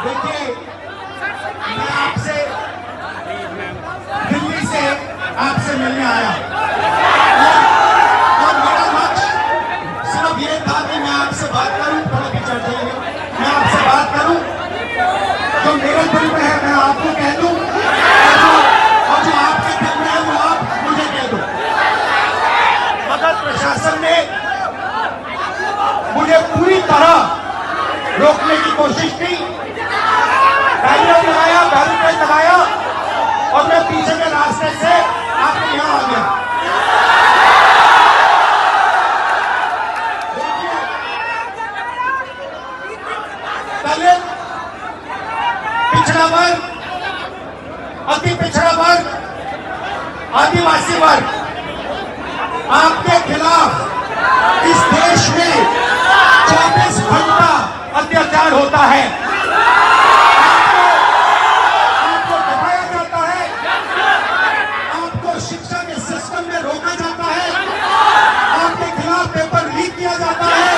देखिए, मैं आपसे दिल्ली से आपसे मिलने आया और मेरा लक्ष्य सिर्फ ये था कि मैं आपसे बात करूं, थोड़ा विचार चाहिए, मैं आपसे बात करूं, जो मेरे दिल में है मैं आपको कह दूं और जो आपके दिल में है वो आप मुझे कह दो। मगर प्रशासन ने मुझे पूरी तरह रोकने की कोशिश की, बैरियर लगाया, बैरिकेड लगाया और मैं पीछे के रास्ते से आपके यहां आ गया। दलित, पिछड़ा वर्ग, अति पिछड़ा वर्ग, आदिवासी वर्ग, आपके खिलाफ इस देश में 24 घंटा अत्याचार होता है, आपको दबाया जाता है, आपको शिक्षा के सिस्टम में रोका जाता है, आपके खिलाफ पेपर लीक किया जाता है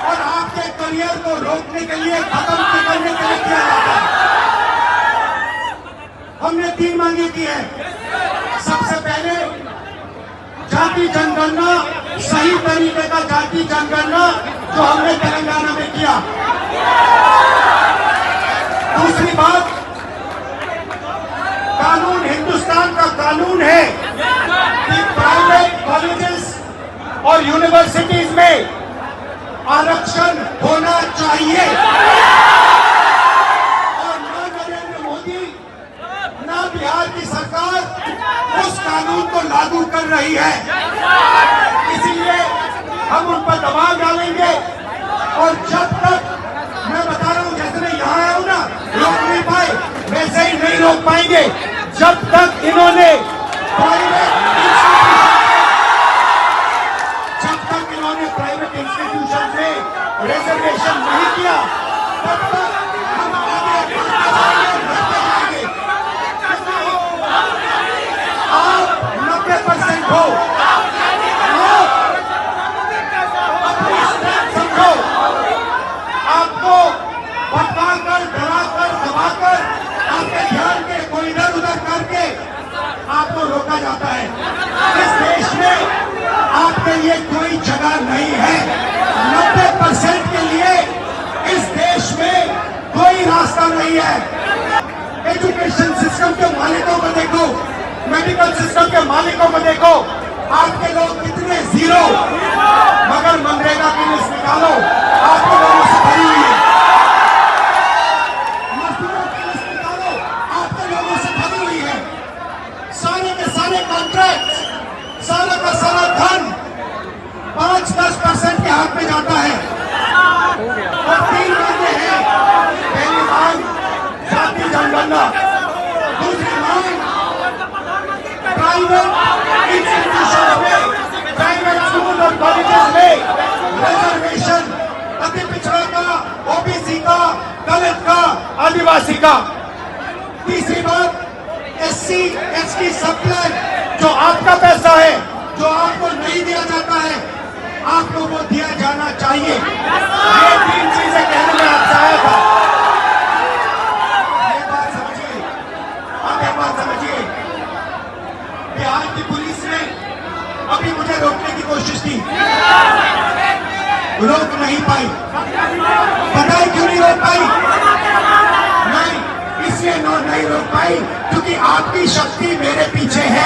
और आपके करियर को रोकने के लिए, खत्म करने के लिए किया जाता है। हमने 3 मांगे की है। सबसे पहले जाति जनगणना, सही तरीके का जाति जनगणना जो हमने तेलंगाना में किया। दूसरी बात, कानून, हिंदुस्तान का कानून है कि प्राइवेट कॉलेजेस और यूनिवर्सिटीज में आरक्षण होना चाहिए और ना नरेंद्र मोदी ना बिहार की सरकार उस कानून को लागू कर रही है। इसीलिए हम उन पर दबाव डालेंगे और जब तक, मैं बता रहा हूं, जैसे मैं यहां आया हूं ना, रोक नहीं पाए, वैसे ही नहीं रोक पाएंगे जब तक इन्होंने प्राइवेट इंस्टीट्यूशन में रिजर्वेशन नहीं किया, तब तक हम आगे बढ़ेंगे। आप 90% हो, समझो, आपको भटकाकर, डराकर, दबाकर, आपके ध्यान के कोई इधर उधर करके आपको रोका जाता है। इस देश में आपके लिए कोई जगह नहीं है। 90% के लिए इस देश में कोई रास्ता नहीं है। एजुकेशन सिस्टम के मालिकों को देखो, मेडिकल सिस्टम के मालिकों को देखो, आपके लोग कितने जीरो, मगर मनरेगा की लिस्ट निकालो, आपके लोगों से भरी हुई है। मजदूरों की लिस्ट निकालो, आपके लोगों से भरी हुई है। सारे के सारे कॉन्ट्रैक्ट, सारा का सारा धन 5-10% के हाथ में जाता है और 3 मांगे हैं। पहली मांग जाति जनगणना, दूसरी मांग प्राइवेट इंस्टीट्यूशन में, प्राइवेट स्कूल और कॉलेजेस में रिजर्वेशन, अति पिछड़ा का, ओबीसी का, दलित का, आदिवासी का। तीसरी बात, SC ST सब प्लान, जो आपका पैसा है, जो आपको नहीं दिया जाता है, आपको वो दिया जाना चाहिए। ये 3 चीजें कहने में आपसे आया था। ये बात समझिए, आप एक बात समझिए, बिहार की पुलिस ने अभी मुझे रोकने की कोशिश की, रोक नहीं पाई। पता है क्यों नहीं रोक पाई? नहीं, इसलिए नहीं रोक पाई क्योंकि आपकी शक्ति मेरे पीछे है।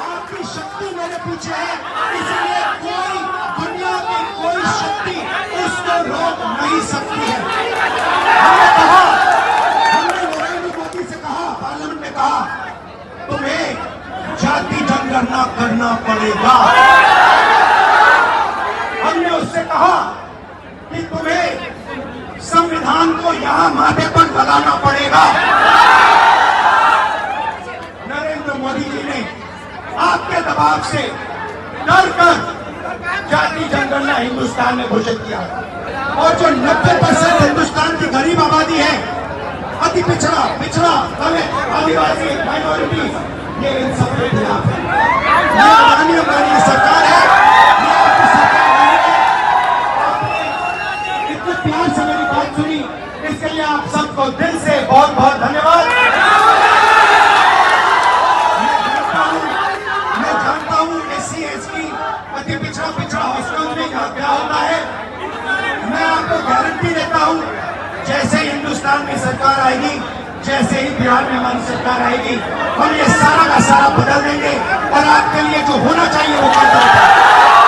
आपकी शक्ति मेरे पीछे है, इसलिए कोई, दुनिया की कोई शक्ति उसको रोक नहीं सकती है। हमने कहा, हमने नरेंद्र मोदी से कहा, पार्लियामेंट में कहा, तुम्हें जाति जनगणना करना पड़ेगा। हमने उससे कहा कि तुम्हें संविधान को यहां माथे पर लगाना पड़ेगा। नरेंद्र मोदी जी ने आपके दबाव से डर कर जाति जनगणना हिंदुस्तान में घोषित किया और जो 90% हिंदुस्तान की गरीब आबादी है, अति पिछड़ा, दलित, आदिवासी, माइनॉरिटी, ये इन सब के खिलाफ है। ये अडानी अंबानी राजस्थान में सरकार आएगी, जैसे ही बिहार में हमारी सरकार आएगी, हम ये सारा का सारा बदल देंगे और आपके लिए जो होना चाहिए वो कर देंगे।